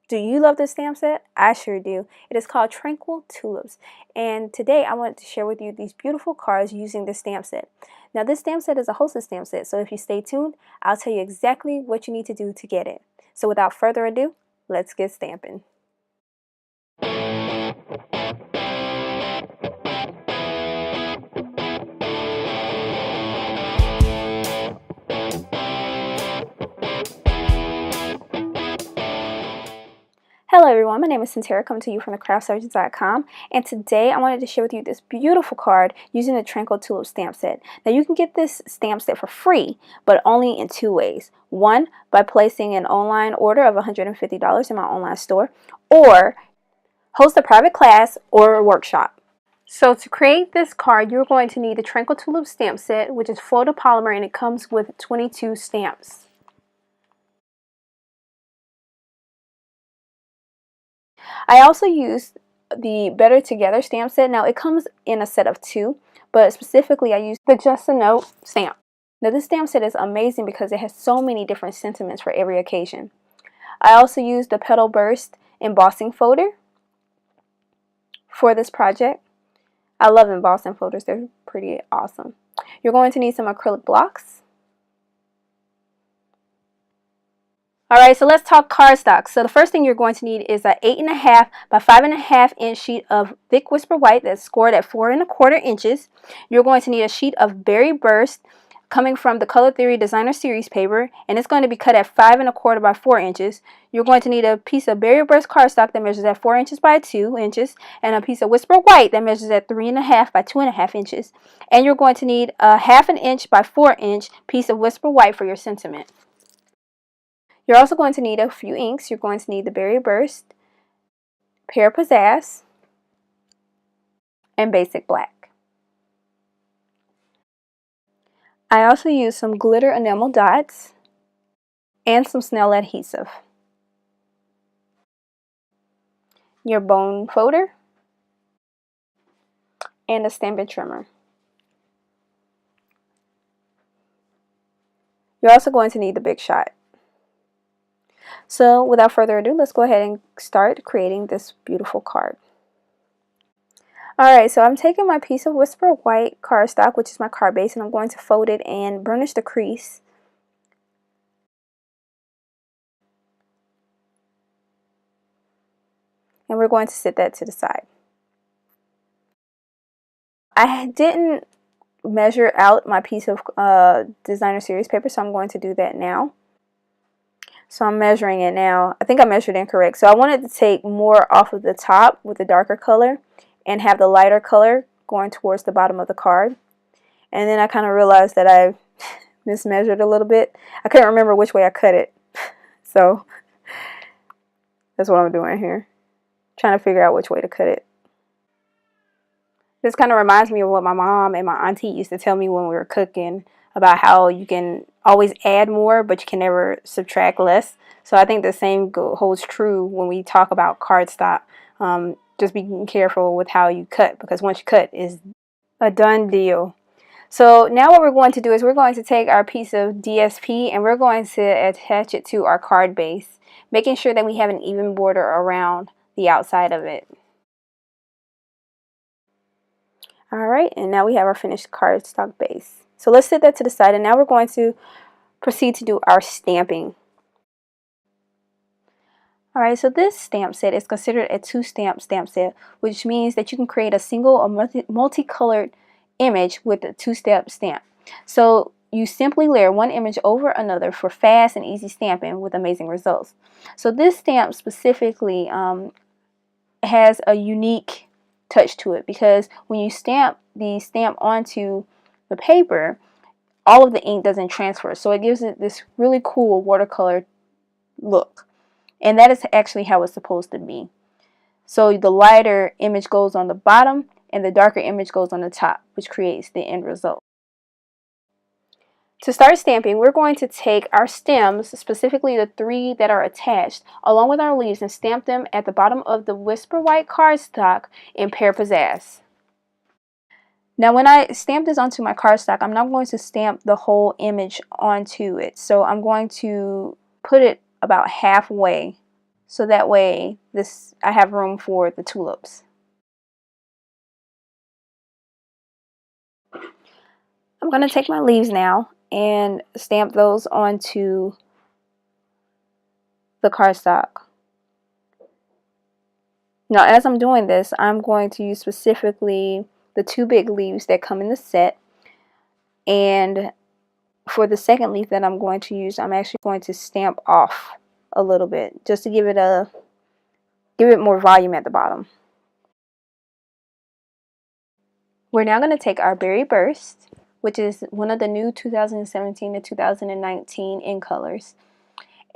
Do you love this stamp set? I sure do. It is called Tranquil Tulips, and today I wanted to share with you these beautiful cards using this stamp set. Now this stamp set is a hosted stamp set, so if you stay tuned, I'll tell you exactly what you need to do to get it. So without further ado, let's get stamping. Hello everyone, my name is Cynthia, coming to you from thecraftsurgeons.com, and today I wanted to share with you this beautiful card using the Tranquil Tulips stamp set. Now you can get this stamp set for free, but only in two ways. One, by placing an online order of $150 in my online store, or host a private class or a workshop. So to create this card, you're going to need the Tranquil Tulips stamp set, which is photopolymer, and it comes with 22 stamps. I also used the Better Together stamp set. Now it comes in a set of two, but specifically I used the Just a Note stamp. Now this stamp set is amazing because it has so many different sentiments for every occasion. I also used the Petal Burst embossing folder for this project. I love embossing folders, they're pretty awesome. You're going to need some acrylic blocks. Alright, so let's talk cardstock. So the first thing you're going to need is an 8.5 by 5.5 inch sheet of thick Whisper White that's scored at 4 1/4 inches. You're going to need a sheet of Berry Burst coming from the Color Theory Designer Series paper, and it's going to be cut at 5 1/4 by 4 inches. You're going to need a piece of Berry Burst cardstock that measures at 4 inches by 2 inches, and a piece of Whisper White that measures at 3.5 by 2.5 inches. And you're going to need a 1/2 inch by 4 inch piece of Whisper White for your sentiment. You're also going to need a few inks. You're going to need the Berry Burst, Pear Pizzazz, and Basic Black. I also used some glitter enamel dots and some snail adhesive. Your bone folder and a Stampin' trimmer. You're also going to need the Big Shot. So without further ado, let's go ahead and start creating this beautiful card. Alright, so I'm taking my piece of Whisper White cardstock, which is my card base, and I'm going to fold it and burnish the crease. And we're going to set that to the side. I didn't measure out my piece of Designer Series paper, so I'm going to do that now. So I'm measuring it now. I think I measured incorrect. So I wanted to take more off of the top with the darker color and have the lighter color going towards the bottom of the card. And then I kind of realized that I mismeasured a little bit. I couldn't remember which way I cut it. So that's what I'm doing here. Trying to figure out which way to cut it. This kind of reminds me of what my mom and my auntie used to tell me when we were cooking, about how you can always add more, but you can never subtract less. So I think the same holds true when we talk about cardstock. Just be careful with how you cut, because once you cut, it's a done deal. So now what we're going to do is we're going to take our piece of DSP and we're going to attach it to our card base, making sure that we have an even border around the outside of it. Alright, and now we have our finished cardstock base. So let's set that to the side, and now we're going to proceed to do our stamping. Alright, so this stamp set is considered a two-stamp stamp set, which means that you can create a single or multicolored image with a two-step stamp. So you simply layer one image over another for fast and easy stamping with amazing results. So this stamp specifically has a unique touch to it, because when you stamp the stamp onto the paper, all of the ink doesn't transfer, so it gives it this really cool watercolor look, and that is actually how it's supposed to be. So the lighter image goes on the bottom and the darker image goes on the top, which creates the end result. To start stamping, we're going to take our stems, specifically the 3 that are attached, along with our leaves, and stamp them at the bottom of the Whisper White cardstock in Pear Pizzazz. Now when I stamp this onto my cardstock, I'm not going to stamp the whole image onto it. So I'm going to put it about halfway so that way I have room for the tulips. I'm going to take my leaves now and stamp those onto the cardstock. Now, as I'm doing this, I'm going to use specifically the 2 big leaves that come in the set, and for the second leaf that I'm going to use, I'm actually going to stamp off a little bit just to give it more volume at the bottom. We're now going to take our Berry Burst, which is one of the new 2017 to 2019 in colors,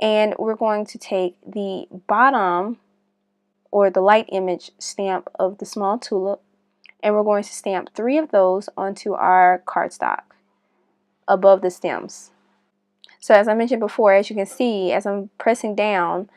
and we're going to take the bottom or the light image stamp of the small tulip, and we're going to stamp 3 of those onto our cardstock above the stems. So as I mentioned before, as you can see, as I'm pressing down,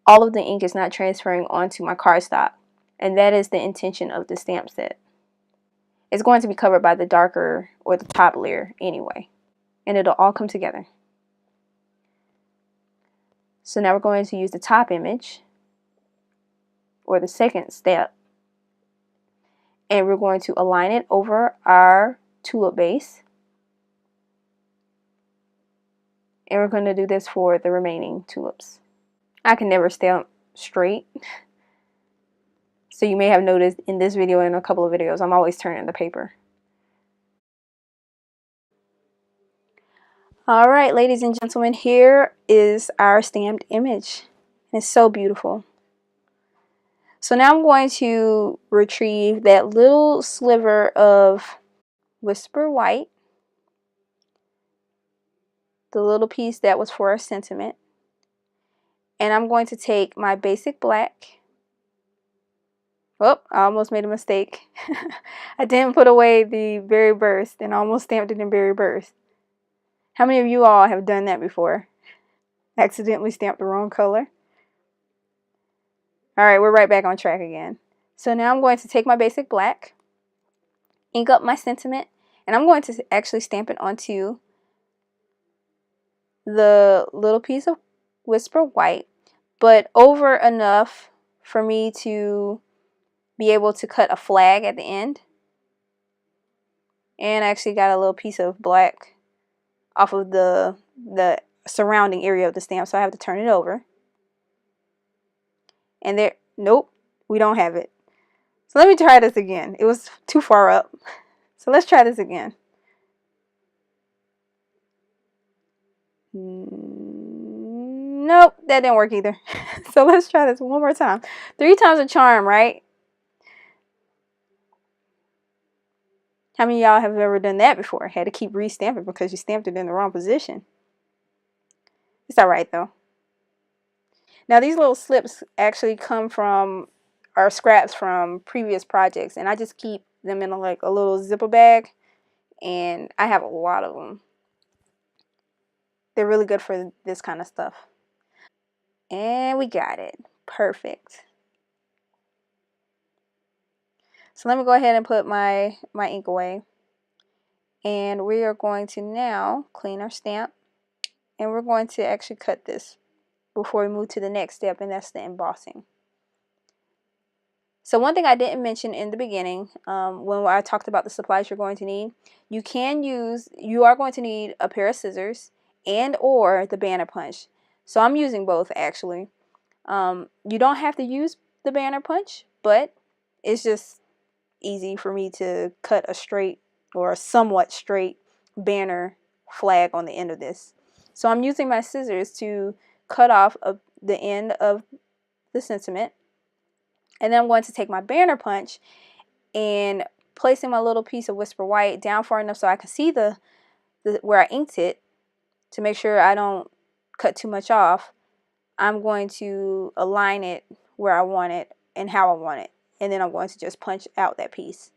all of the ink is not transferring onto my cardstock, and that is the intention of the stamp set. It's going to be covered by the darker or the top layer anyway, and it'll all come together. So now we're going to use the top image or the second step, and we're going to align it over our tulip base, and we're going to do this for the remaining tulips. I can never stamp straight, so you may have noticed in this video and a couple of videos I'm always turning the paper. Alright, ladies and gentlemen, here is our stamped image. It's so beautiful. So now I'm going to retrieve that little sliver of Whisper White, the little piece that was for our sentiment, and I'm going to take my basic black. Oh, I almost made a mistake. I didn't put away the Berry Burst and almost stamped it in Berry Burst. How many of you all have done that before? Accidentally stamped the wrong color? Alright, we're right back on track again. So now I'm going to take my basic black, ink up my sentiment, and I'm going to actually stamp it onto the little piece of Whisper White, but over enough for me to be able to cut a flag at the end. And I actually got a little piece of black off of the surrounding area of the stamp, so I have to turn it over. And there, nope, we don't have it. So let me try this again. It was too far up. So let's try this again. Nope, that didn't work either. So let's try this one more time. 3 times a charm, right? How many of y'all have ever done that before? Had to keep re-stamping because you stamped it in the wrong position. It's alright though. Now these little slips actually come from our scraps from previous projects, and I just keep them in like a little zipper bag, and I have a lot of them. They're really good for this kind of stuff. And we got it. Perfect. So let me go ahead and put my ink away. And we are going to now clean our stamp, and we're going to actually cut this before we move to the next step, and that's the embossing. So one thing I didn't mention in the beginning, when I talked about the supplies you're going to need, you are going to need a pair of scissors and or the banner punch. So I'm using both actually. You don't have to use the banner punch, but it's just easy for me to cut a straight or a somewhat straight banner flag on the end of this. So I'm using my scissors to cut off the end of the sentiment. And then I'm going to take my banner punch and placing my little piece of Whisper White down far enough so I can see the where I inked it to make sure I don't cut too much off. I'm going to align it where I want it and how I want it. And then I'm going to just punch out that piece.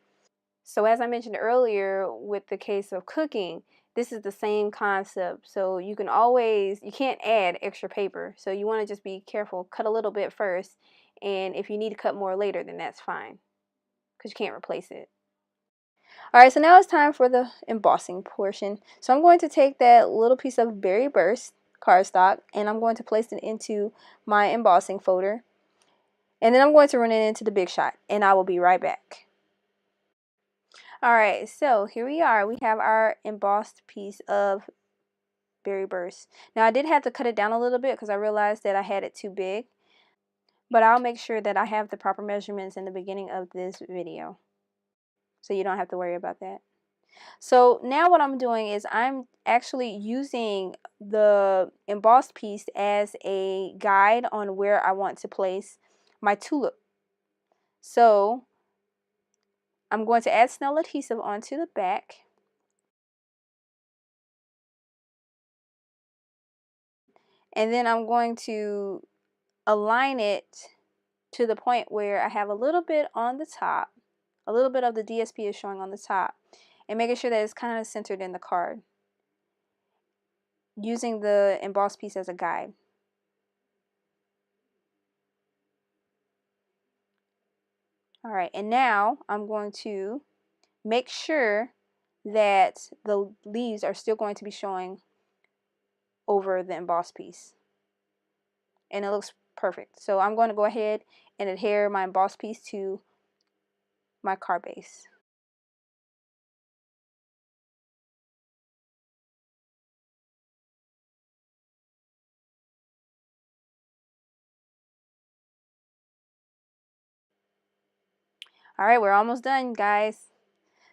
So as I mentioned earlier with the case of cooking, this is the same concept. So you can't add extra paper. So you want to just be careful, cut a little bit first. And if you need to cut more later, then that's fine, because you can't replace it. Alright, so now it's time for the embossing portion. So I'm going to take that little piece of Berry Burst cardstock, and I'm going to place it into my embossing folder. And then I'm going to run it into the Big Shot, and I will be right back. Alright, so here we are. We have our embossed piece of Berry Burst. Now I did have to cut it down a little bit because I realized that I had it too big. But I'll make sure that I have the proper measurements in the beginning of this video, so you don't have to worry about that. So now what I'm doing is I'm actually using the embossed piece as a guide on where I want to place my tulip. So I'm going to add Snell adhesive onto the back. And then I'm going to align it to the point where I have a little bit on the top. A little bit of the DSP is showing on the top. And making sure that it's kind of centered in the card. Using the embossed piece as a guide. Alright, and now I'm going to make sure that the leaves are still going to be showing over the embossed piece. And it looks perfect. So I'm going to go ahead and adhere my embossed piece to my card base. Alright, we're almost done, guys.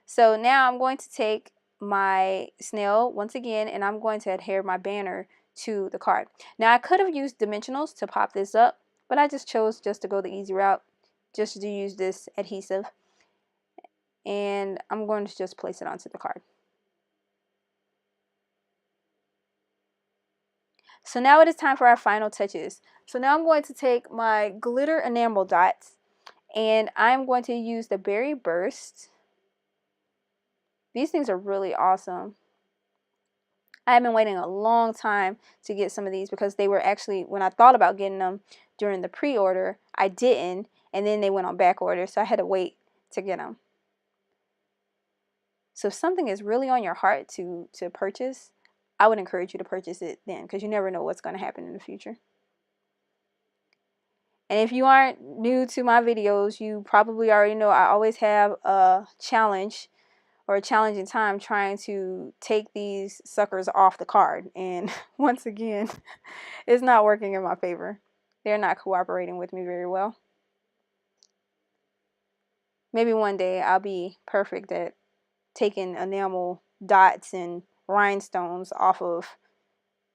So now I'm going to take my snail once again, and I'm going to adhere my banner to the card. Now I could have used dimensionals to pop this up, but I just chose just to go the easy route, just to use this adhesive. And I'm going to just place it onto the card. So now it is time for our final touches. So now I'm going to take my glitter enamel dots, and I'm going to use the Berry Burst. These things are really awesome. I have been waiting a long time to get some of these because they were actually, when I thought about getting them during the pre-order, I didn't, and then they went on back order, so I had to wait to get them. So if something is really on your heart to purchase, I would encourage you to purchase it then, because you never know what's going to happen in the future. And if you aren't new to my videos, you probably already know I always have a challenge or a challenging time trying to take these suckers off the card. And once again, it's not working in my favor. They're not cooperating with me very well. Maybe one day I'll be perfect at taking enamel dots and rhinestones off of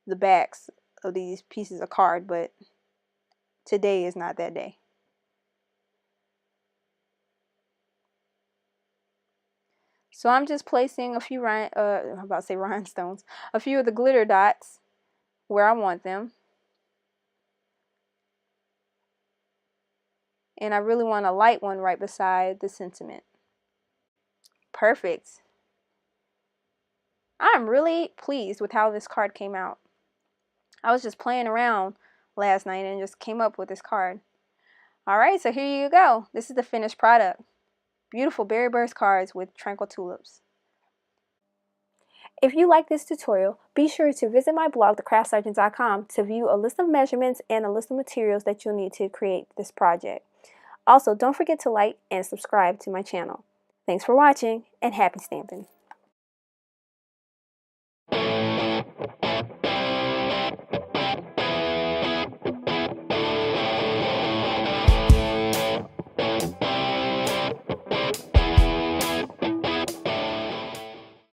the backs of these pieces of card, but today is not that day. So I'm just placing a few rhinestones, a few of the glitter dots where I want them. And I really want a light one right beside the sentiment. Perfect. I'm really pleased with how this card came out. I was just playing around last night and just came up with this card. Alright, so here you go. This is the finished product. Beautiful Berry Burst cards with Tranquil tulips. If you like this tutorial, be sure to visit my blog, thecraftsurgeon.com, to view a list of measurements and a list of materials that you'll need to create this project. Also, don't forget to like and subscribe to my channel. Thanks for watching, and happy stamping!